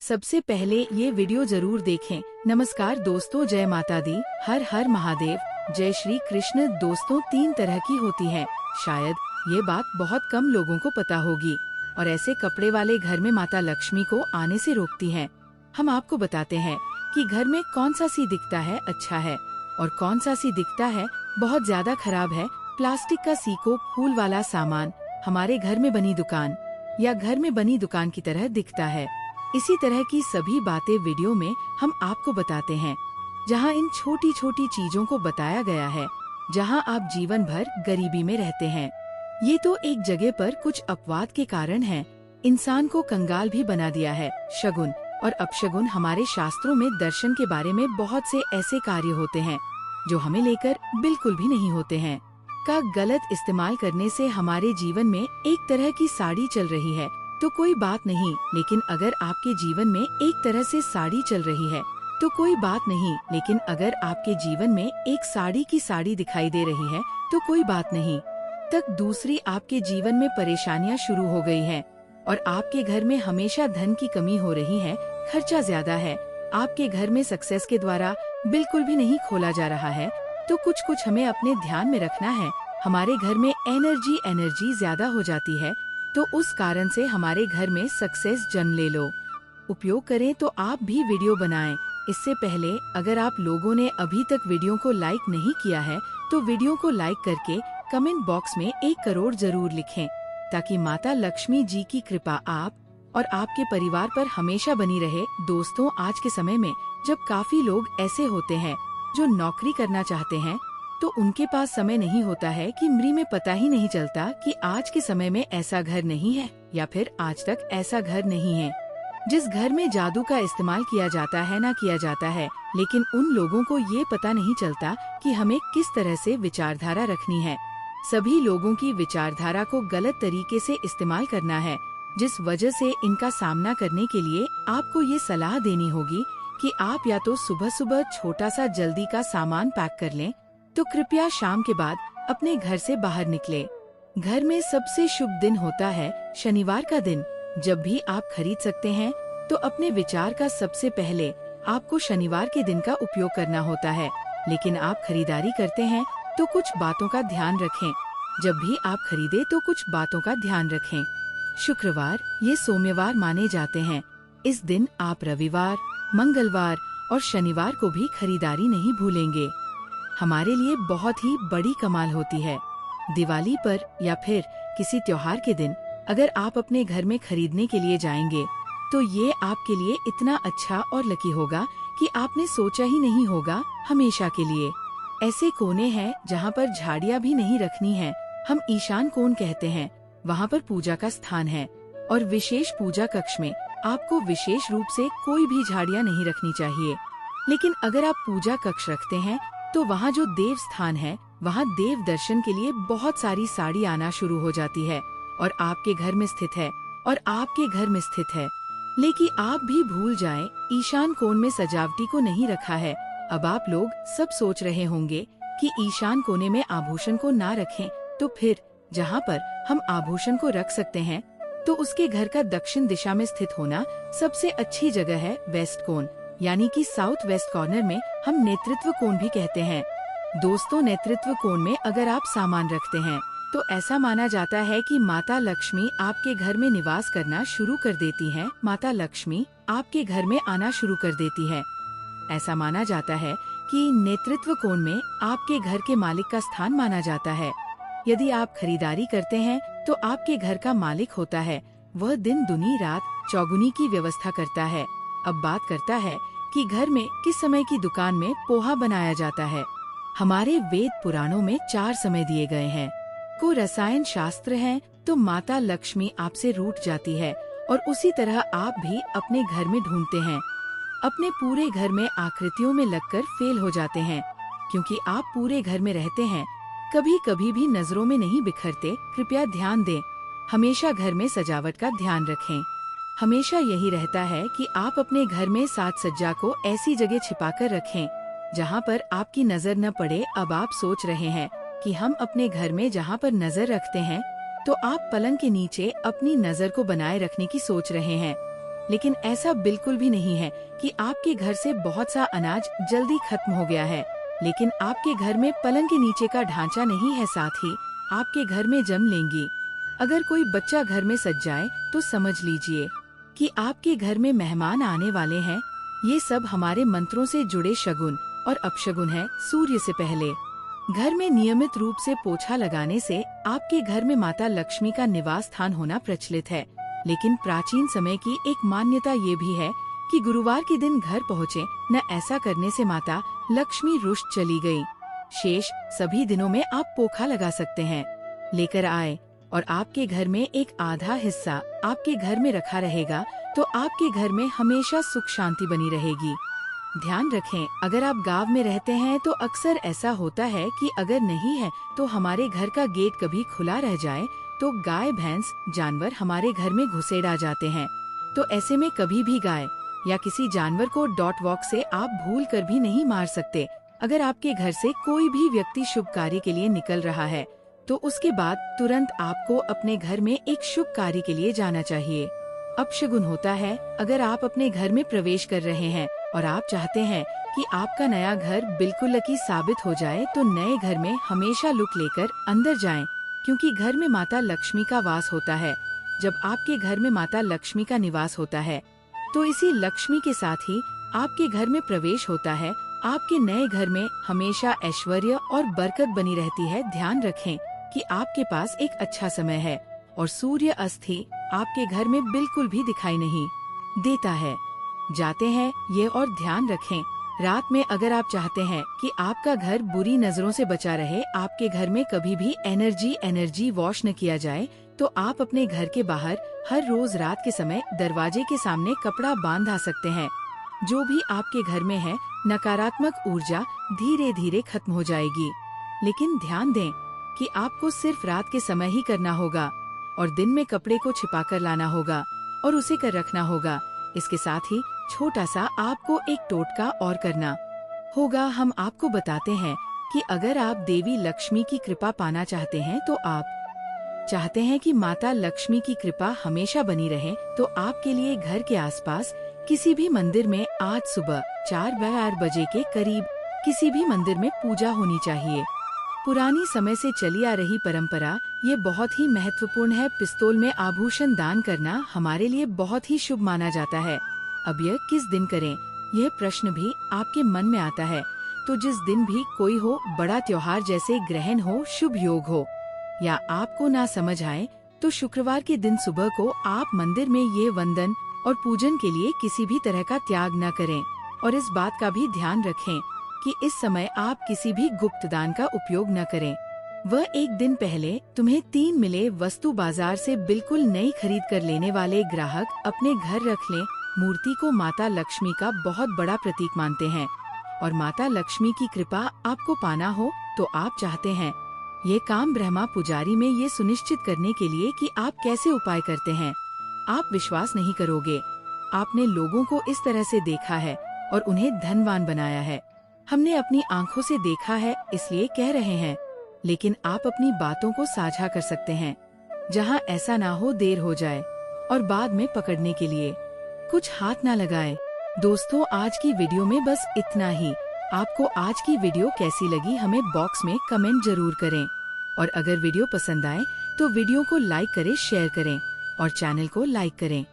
सबसे पहले ये वीडियो जरूर देखें। नमस्कार दोस्तों, जय माता दी, हर हर महादेव, जय श्री कृष्ण। दोस्तों, 3 तरह की होती है। शायद ये बात बहुत कम लोगों को पता होगी और ऐसे कपड़े वाले घर में माता लक्ष्मी को आने से रोकती हैं। हम आपको बताते हैं कि घर में कौन सा सी दिखता है अच्छा है और कौन सा सी दिखता है बहुत ज्यादा खराब है। प्लास्टिक का सीको, फूल वाला सामान हमारे घर में बनी दुकान या घर में बनी दुकान की तरह दिखता है। इसी तरह की सभी बातें वीडियो में हम आपको बताते हैं, जहां इन छोटी छोटी चीजों को बताया गया है, जहां आप जीवन भर गरीबी में रहते हैं। ये तो एक जगह पर कुछ अपवाद के कारण है, इंसान को कंगाल भी बना दिया है। शगुन और अपशगुन हमारे शास्त्रों में दर्शन के बारे में बहुत से ऐसे कार्य होते हैं जो हमें लेकर बिल्कुल भी नहीं होते हैं। का गलत इस्तेमाल करने से हमारे जीवन में एक तरह की साड़ी चल रही है तो कोई बात नहीं, लेकिन अगर आपके जीवन में एक तरह से साड़ी चल रही है तो कोई बात नहीं, लेकिन अगर आपके जीवन में एक साड़ी की साड़ी दिखाई दे रही है तो कोई बात नहीं। तक दूसरी, आपके जीवन में परेशानियां शुरू हो गई हैं और आपके घर में हमेशा धन की कमी हो रही है, खर्चा ज्यादा है, आपके घर में सक्सेस के द्वारा बिल्कुल भी नहीं खोला जा रहा है, तो कुछ हमें अपने ध्यान में रखना है। हमारे घर में एनर्जी ज्यादा हो जाती है तो उस कारण से हमारे घर में सक्सेस जन्म ले लो। उपयोग करें तो आप भी वीडियो बनाएं। इससे पहले अगर आप लोगों ने अभी तक वीडियो को लाइक नहीं किया है तो वीडियो को लाइक करके कमेंट बॉक्स में 1 करोड़ जरूर लिखें, ताकि माता लक्ष्मी जी की कृपा आप और आपके परिवार पर हमेशा बनी रहे। दोस्तों, आज के समय में जब काफी लोग ऐसे होते हैं जो नौकरी करना चाहते हैं तो उनके पास समय नहीं होता है कि में पता ही नहीं चलता कि आज के समय में ऐसा घर नहीं है या फिर आज तक ऐसा घर नहीं है जिस घर में जादू का इस्तेमाल किया जाता है ना किया जाता है। लेकिन उन लोगों को ये पता नहीं चलता कि हमें किस तरह से विचारधारा रखनी है। सभी लोगों की विचारधारा को गलत तरीके से इस्तेमाल करना है, जिस वजह से इनका सामना करने के लिए आपको ये सलाह देनी होगी कि आप या तो सुबह सुबह छोटा सा जल्दी का सामान पैक कर लें, तो कृपया शाम के बाद अपने घर से बाहर निकले। घर में सबसे शुभ दिन होता है शनिवार का दिन। जब भी आप खरीद सकते हैं तो अपने विचार का सबसे पहले आपको शनिवार के दिन का उपयोग करना होता है। लेकिन आप खरीदारी करते हैं तो कुछ बातों का ध्यान रखें। जब भी आप खरीदे तो कुछ बातों का ध्यान रखें। शुक्रवार ये सोमवार माने जाते हैं। इस दिन आप रविवार, मंगलवार और शनिवार को भी खरीदारी नहीं भूलेंगे। हमारे लिए बहुत ही बड़ी कमाल होती है। दिवाली पर या फिर किसी त्योहार के दिन अगर आप अपने घर में खरीदने के लिए जाएंगे तो ये आपके लिए इतना अच्छा और लकी होगा कि आपने सोचा ही नहीं होगा। हमेशा के लिए ऐसे कोने हैं जहाँ पर झाड़ियाँ भी नहीं रखनी है, हम ईशान कोण कहते हैं। वहाँ पर पूजा का स्थान है और विशेष पूजा कक्ष में आपको विशेष रूप से कोई भी झाड़ियाँ नहीं रखनी चाहिए। लेकिन अगर आप पूजा कक्ष रखते हैं तो वहाँ जो देव स्थान है, वहाँ देव दर्शन के लिए बहुत सारी साड़ी आना शुरू हो जाती है और आपके घर में स्थित है और आपके घर में स्थित है। लेकिन आप भी भूल जाएं, ईशान कोण में सजावटी को नहीं रखा है। अब आप लोग सब सोच रहे होंगे कि ईशान कोने में आभूषण को ना रखें, तो फिर जहाँ पर हम आभूषण को रख सकते हैं तो उसके घर का दक्षिण दिशा में स्थित होना सबसे अच्छी जगह है। वेस्ट कोण यानी कि साउथ वेस्ट कॉर्नर में हम नेतृत्व कोण भी कहते हैं। दोस्तों, नेतृत्व कोण में अगर आप सामान रखते हैं तो ऐसा माना जाता है कि माता लक्ष्मी आपके घर में निवास करना शुरू कर देती हैं। माता लक्ष्मी आपके घर में आना शुरू कर देती है। ऐसा माना जाता है कि नेतृत्व कोण में आपके घर के मालिक का स्थान माना जाता है। यदि आप खरीदारी करते हैं तो आपके घर का मालिक होता है, वह दिन दुनी रात चौगुनी की व्यवस्था करता है। अब बात करता है कि घर में किस समय की दुकान में पोहा बनाया जाता है। हमारे वेद पुराणों में 4 समय दिए गए हैं। को रसायन शास्त्र है तो माता लक्ष्मी आपसे रूठ जाती है और उसी तरह आप भी अपने घर में ढूंढते हैं। अपने पूरे घर में आकृतियों में लगकर फेल हो जाते हैं, क्योंकि आप पूरे घर में रहते हैं, कभी कभी भी नजरों में नहीं बिखरते। कृपया ध्यान दें, हमेशा घर में सजावट का ध्यान रखें। हमेशा यही रहता है कि आप अपने घर में साज सज्जा को ऐसी जगह छिपाकर रखें जहाँ पर आपकी नजर न पड़े। अब आप सोच रहे हैं कि हम अपने घर में जहाँ पर नजर रखते हैं तो आप पलंग के नीचे अपनी नजर को बनाए रखने की सोच रहे हैं। लेकिन ऐसा बिल्कुल भी नहीं है कि आपके घर से बहुत सा अनाज जल्दी खत्म हो गया है, लेकिन आपके घर में पलंग के नीचे का ढांचा नहीं है, साथ ही आपके घर में जम लेंगी। अगर कोई बच्चा घर में सज जाए तो समझ लीजिए कि आपके घर में मेहमान आने वाले हैं। ये सब हमारे मंत्रों से जुड़े शगुन और अपशगुन है। सूर्य से पहले घर में नियमित रूप से पोछा लगाने से आपके घर में माता लक्ष्मी का निवास स्थान होना प्रचलित है। लेकिन प्राचीन समय की एक मान्यता ये भी है कि गुरुवार के दिन घर पहुँचे न, ऐसा करने से माता लक्ष्मी रुष्ट चली गई। शेष सभी दिनों में आप पोखा लगा सकते हैं, लेकर आए और आपके घर में एक आधा हिस्सा आपके घर में रखा रहेगा तो आपके घर में हमेशा सुख शांति बनी रहेगी। ध्यान रखें, अगर आप गांव में रहते हैं तो अक्सर ऐसा होता है कि अगर नहीं है तो हमारे घर का गेट कभी खुला रह जाए तो गाय भैंस जानवर हमारे घर में घुसेड़ जाते हैं। तो ऐसे में कभी भी गाय या किसी जानवर को डॉट वॉक से आप भूल कर भी नहीं मार सकते। अगर आपके घर से कोई भी व्यक्ति शुभ कार्य के लिए निकल रहा है तो उसके बाद तुरंत आपको अपने घर में एक शुभ कार्य के लिए जाना चाहिए। अपशगुन होता है, अगर आप अपने घर में प्रवेश कर रहे हैं और आप चाहते हैं कि आपका नया घर बिल्कुल लकी साबित हो जाए तो नए घर में हमेशा लुक लेकर अंदर जाएं, क्योंकि घर में माता लक्ष्मी का वास होता है। जब आपके घर में माता लक्ष्मी का निवास होता है तो इसी लक्ष्मी के साथ ही आपके घर में प्रवेश होता है। आपके नए घर में हमेशा ऐश्वर्य और बरकत बनी रहती है। ध्यान रखें कि आपके पास एक अच्छा समय है और सूर्य अस्त ही आपके घर में बिल्कुल भी दिखाई नहीं देता है। जाते हैं ये, और ध्यान रखें, रात में अगर आप चाहते हैं कि आपका घर बुरी नजरों से बचा रहे, आपके घर में कभी भी एनर्जी वॉश न किया जाए, तो आप अपने घर के बाहर हर रोज रात के समय दरवाजे के सामने कपड़ा बांधा सकते हैं। जो भी आपके घर में है, नकारात्मक ऊर्जा धीरे धीरे खत्म हो जाएगी। लेकिन ध्यान दें कि आपको सिर्फ रात के समय ही करना होगा और दिन में कपड़े को छिपा कर लाना होगा और उसे कर रखना होगा। इसके साथ ही छोटा सा आपको एक टोटका और करना होगा। हम आपको बताते हैं कि अगर आप देवी लक्ष्मी की कृपा पाना चाहते हैं, तो आप चाहते हैं कि माता लक्ष्मी की कृपा हमेशा बनी रहे, तो आपके लिए घर के आसपास किसी भी मंदिर में आज सुबह 4 बजे के करीब किसी भी मंदिर में पूजा होनी चाहिए। पुरानी समय से चली आ रही परंपरा ये बहुत ही महत्वपूर्ण है। पिस्तौल में आभूषण दान करना हमारे लिए बहुत ही शुभ माना जाता है। अब यह किस दिन करें, यह प्रश्न भी आपके मन में आता है। तो जिस दिन भी कोई हो, बड़ा त्योहार जैसे ग्रहण हो, शुभ योग हो, या आपको ना समझ आए, तो शुक्रवार के दिन सुबह को आप मंदिर में ये वंदन और पूजन के लिए किसी भी तरह का त्याग न करें। और इस बात का भी ध्यान रखें कि इस समय आप किसी भी गुप्त दान का उपयोग न करें। वह एक दिन पहले तुम्हें 3 मिले वस्तु बाजार से बिल्कुल नई खरीद कर लेने वाले ग्राहक अपने घर रख लें। मूर्ति को माता लक्ष्मी का बहुत बड़ा प्रतीक मानते हैं और माता लक्ष्मी की कृपा आपको पाना हो तो आप चाहते हैं। ये काम ब्रह्मा पुजारी में ये सुनिश्चित करने के लिए कि आप कैसे उपाय करते हैं, आप विश्वास नहीं करोगे। आपने लोगों को इस तरह से देखा है और उन्हें धनवान बनाया है। हमने अपनी आंखों से देखा है, इसलिए कह रहे हैं। लेकिन आप अपनी बातों को साझा कर सकते हैं, जहां ऐसा ना हो देर हो जाए और बाद में पकड़ने के लिए कुछ हाथ ना लगाए। दोस्तों, आज की वीडियो में बस इतना ही। आपको आज की वीडियो कैसी लगी हमें बॉक्स में कमेंट जरूर करें। और अगर वीडियो पसंद आए तो वीडियो को लाइक करें, शेयर करें और चैनल को लाइक करें।